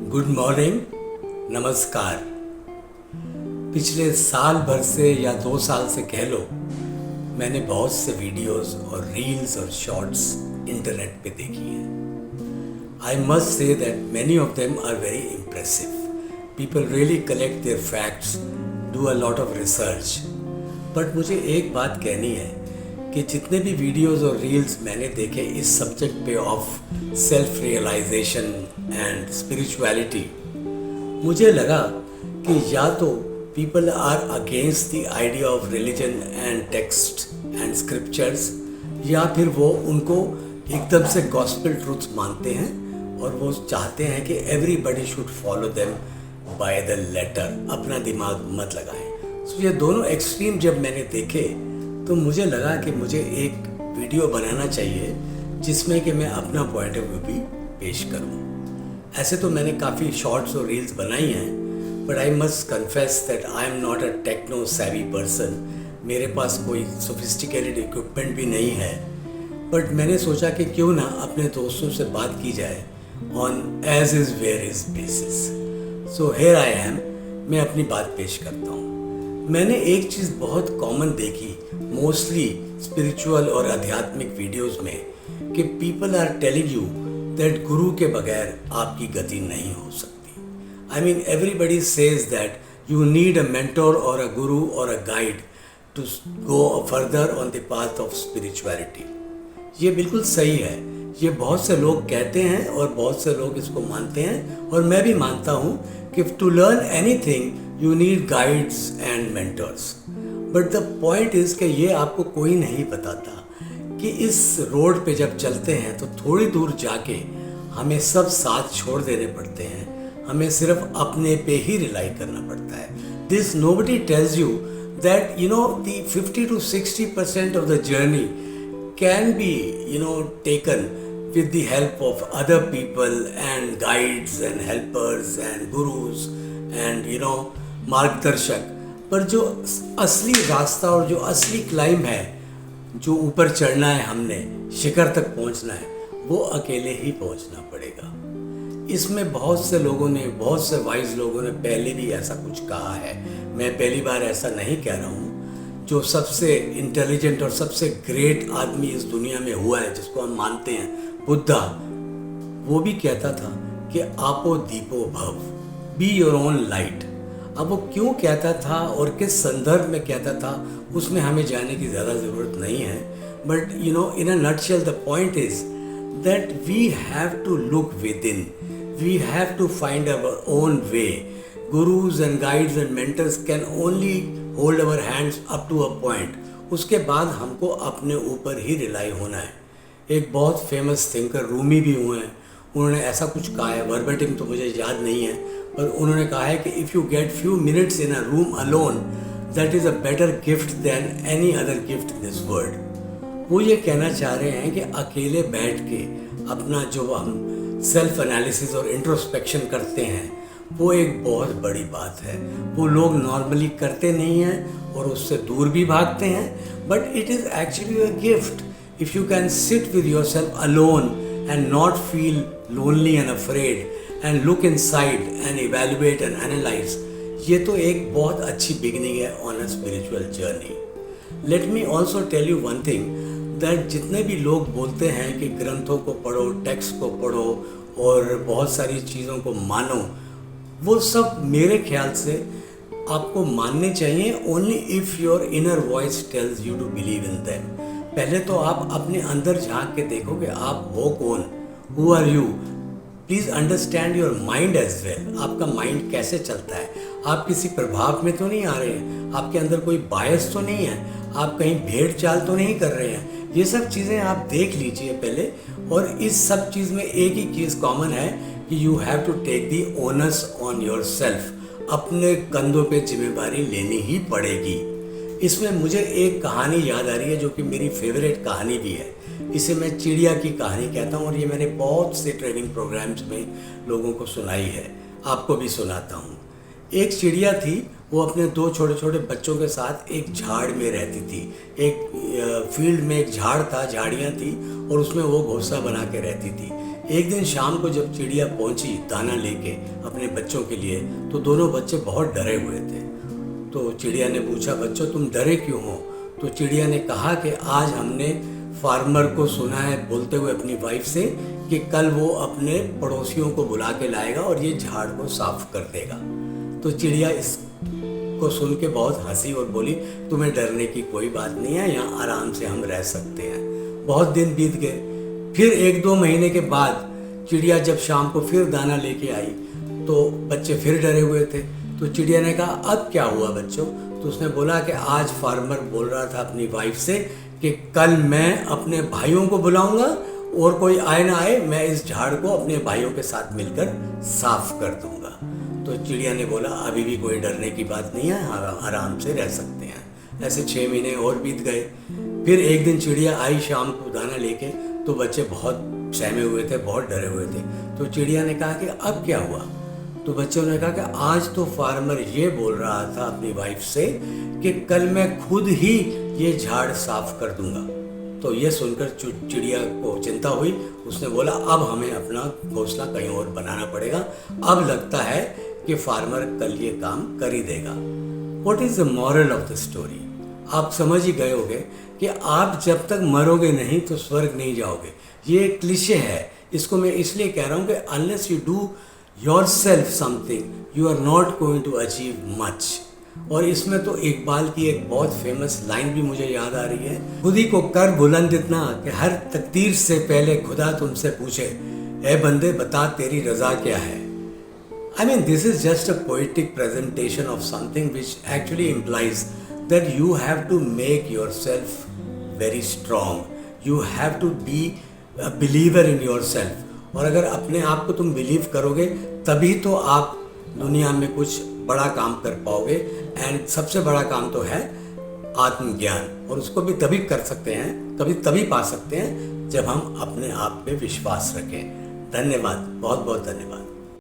Good morning, नमस्कार। पिछले साल भर से या 2 साल से कह लो, मैंने बहुत से वीडियोस और रील्स और शॉर्ट्स इंटरनेट पे देखी हैं। I must say that many of them are very impressive. People really collect their facts, do a lot of research. But मुझे एक बात कहनी है कि जितने भी वीडियोस और रील्स मैंने देखे इस सब्जेक्ट पे of self realisation and spirituality, मुझे लगा कि या तो people are against the idea of religion and text and scriptures, या फिर वो उनको एकदम से गॉस्पेल ट्रूथ्स मानते हैं और वो चाहते हैं कि everybody should follow them by the letter, अपना दिमाग मत लगाएं। सो ये दोनों एक्सट्रीम जब मैंने देखे तो मुझे लगा कि मुझे एक वीडियो बनाना चाहिए जिसमें कि मैं अपना पॉइंट ऑफ व्यू भी पेश करूं। ऐसे तो मैंने काफ़ी शॉर्ट्स और रील्स बनाई हैं, but I must confess that I am not a techno savvy person. मेरे पास कोई सोफिस्टिकेटेड इक्विपमेंट भी नहीं है, बट मैंने सोचा कि क्यों ना अपने दोस्तों से बात की जाए on as is where is basis. So here I am, मैं अपनी बात पेश करता हूँ। मैंने एक चीज़ बहुत कॉमन देखी मोस्टली स्पिरिचुअल और आध्यात्मिक वीडियोस में, कि people are telling you that गुरु के बगैर आपकी गति नहीं हो सकती। I mean everybody says that you need a mentor और अ गुरु और a guide to go further on the path of spirituality. ये बिल्कुल सही है, ये बहुत से लोग कहते हैं और बहुत से लोग इसको मानते हैं, और मैं भी मानता हूँ कि to learn anything you need guides and mentors. But the point is कि ये आपको कोई नहीं बताता कि इस रोड पे जब चलते हैं तो थोड़ी दूर जाके हमें सब साथ छोड़ देने पड़ते हैं, हमें सिर्फ अपने पे ही रिलाई करना पड़ता है। This nobody tells you that the 50 to 60% of the journey can be taken with the help of other people and guides and helpers and gurus and मार्गदर्शक। पर जो असली रास्ता और जो असली क्लाइम है, जो ऊपर चढ़ना है, हमने शिखर तक पहुंचना है, वो अकेले ही पहुंचना पड़ेगा। इसमें बहुत से लोगों ने, बहुत से वाइज लोगों ने पहले भी ऐसा कुछ कहा है। मैं पहली बार ऐसा नहीं कह रहा हूँ। जो सबसे इंटेलिजेंट और सबसे ग्रेट आदमी इस दुनिया में हुआ है, जिसको हम मानते हैं, बुद्धा, वो भी कहता था कि आपो दीपो भव, बी योर ओन लाइट। अब वो क्यों कहता था और किस संदर्भ में कहता था, उसमें हमें जाने की ज़्यादा ज़रूरत नहीं है। But in a nutshell the point is that we have to look within, we have to find our own way. Gurus and guides and mentors can only hold our hands up to a point. उसके बाद हमको अपने ऊपर ही rely होना है। एक बहुत famous thinker Rumi भी हुए हैं, उन्होंने ऐसा कुछ कहा है, वर्बेटिम तो मुझे याद नहीं है, पर उन्होंने कहा है कि if you get few minutes in a room alone, that is a better gift than any other gift in this world. वो ये कहना चाह रहे हैं कि अकेले बैठ के अपना जो हम सेल्फ एनालिसिस और इंट्रोस्पेक्शन करते हैं, वो एक बहुत बड़ी बात है। वो लोग नॉर्मली करते नहीं हैं और उससे दूर भी भागते हैं, but it is actually a gift if you can sit with your self alone and not feel lonely and afraid and look inside and evaluate and analyze। ये तो एक बहुत अच्छी beginning है on a spiritual journey। Let me also tell you one thing that जितने भी लोग बोलते हैं कि ग्रंथों को पढ़ो, टेक्स्ट को पढ़ो और बहुत सारी चीज़ों को मानो, वो सब मेरे ख्याल से आपको मानने चाहिए only if your inner voice tells you to believe in them। पहले तो आप अपने अंदर झांक के देखो कि आप हो कौन, who are you. Please understand your mind as well. आपका माइंड कैसे चलता है, आप किसी प्रभाव में तो नहीं आ रहे हैं, आपके अंदर कोई बायस तो नहीं है, आप कहीं भेड़ चाल तो नहीं कर रहे हैं। ये सब चीज़ें आप देख लीजिए पहले। और इस सब चीज़ में एक ही चीज़ कॉमन है कि you have to take the onus on your self. अपने कंधों पे जिम्मेदारी लेनी ही पड़ेगी। इसमें मुझे एक कहानी याद आ रही है जो कि मेरी फेवरेट कहानी भी है। इसे मैं चिड़िया की कहानी कहता हूँ और ये मैंने बहुत से ट्रेनिंग प्रोग्राम्स में लोगों को सुनाई है, आपको भी सुनाता हूँ। एक चिड़िया थी, वो अपने 2 छोटे छोटे बच्चों के साथ एक झाड़ में रहती थी। एक फील्ड में एक झाड़ था, झाड़ियाँ थी और उसमें वो घोंसला बना के रहती थी। एक दिन शाम को जब चिड़िया पहुंची दाना लेके अपने बच्चों के लिए, तो दोनों बच्चे बहुत डरे हुए थे। तो चिड़िया ने पूछा, बच्चों तुम डरे क्यों हो? तो चिड़िया ने कहा कि आज हमने फार्मर को सुना है बोलते हुए अपनी वाइफ से कि कल वो अपने पड़ोसियों को बुला के लाएगा और ये झाड़ को साफ कर देगा। तो चिड़िया इसको सुन के बहुत हंसी और बोली, तुम्हें डरने की कोई बात नहीं है, यहाँ आराम से हम रह सकते हैं। बहुत दिन बीत गए। फिर 1-2 महीने के बाद चिड़िया जब शाम को फिर दाना लेके आई तो बच्चे फिर डरे हुए थे। तो चिड़िया ने कहा, अब क्या हुआ बच्चों? तो उसने बोला कि आज फार्मर बोल रहा था अपनी वाइफ से कि कल मैं अपने भाइयों को बुलाऊंगा और कोई आए ना आए, मैं इस झाड़ को अपने भाइयों के साथ मिलकर साफ कर दूंगा। तो चिड़िया ने बोला, अभी भी कोई डरने की बात नहीं है, आराम से रह सकते हैं। ऐसे 6 महीने और बीत गए। फिर एक दिन चिड़िया आई शाम को दाना लेके, तो बच्चे बहुत सहमे हुए थे, बहुत डरे हुए थे। तो चिड़िया ने कहा कि अब क्या हुआ? तो बच्चों ने कहा कि आज तो फार्मर ये बोल रहा था अपनी वाइफ से कि कल मैं खुद ही ये झाड़ साफ कर दूंगा। तो ये सुनकर चिड़िया को चिंता हुई। उसने बोला, अब हमें अपना घोंसला कहीं और बनाना पड़ेगा। अब लगता है कि फार्मर कल ये काम कर ही देगा। What is the moral of the story? आप समझ ही गए होंगे कि आप जब तक मरोगे नहीं तो स्वर्ग नहीं जाओगे। ये एक क्लिशे है। इसको मैं इसलिए कह रहा हूँ कि unless you do yourself something you are not going to achieve much. और इसमें तो इकबाल की एक बहुत फेमस लाइन भी मुझे याद आ रही है, खुद ही को कर बुलंद इतना कि हर तकदीर से पहले खुदा तुमसे पूछे, ए बंदे बता तेरी रजा क्या है। I mean, this is just a poetic presentation of something which actually implies that you have to make yourself very strong. You have to be a believer in yourself. और अगर अपने आप को तुम बिलीव करोगे तभी तो आप दुनिया में कुछ बड़ा काम कर पाओगे। एंड सबसे बड़ा काम तो है आत्मज्ञान, और उसको भी तभी कर सकते हैं, तभी पा सकते हैं जब हम अपने आप पे विश्वास रखें। धन्यवाद, बहुत बहुत धन्यवाद।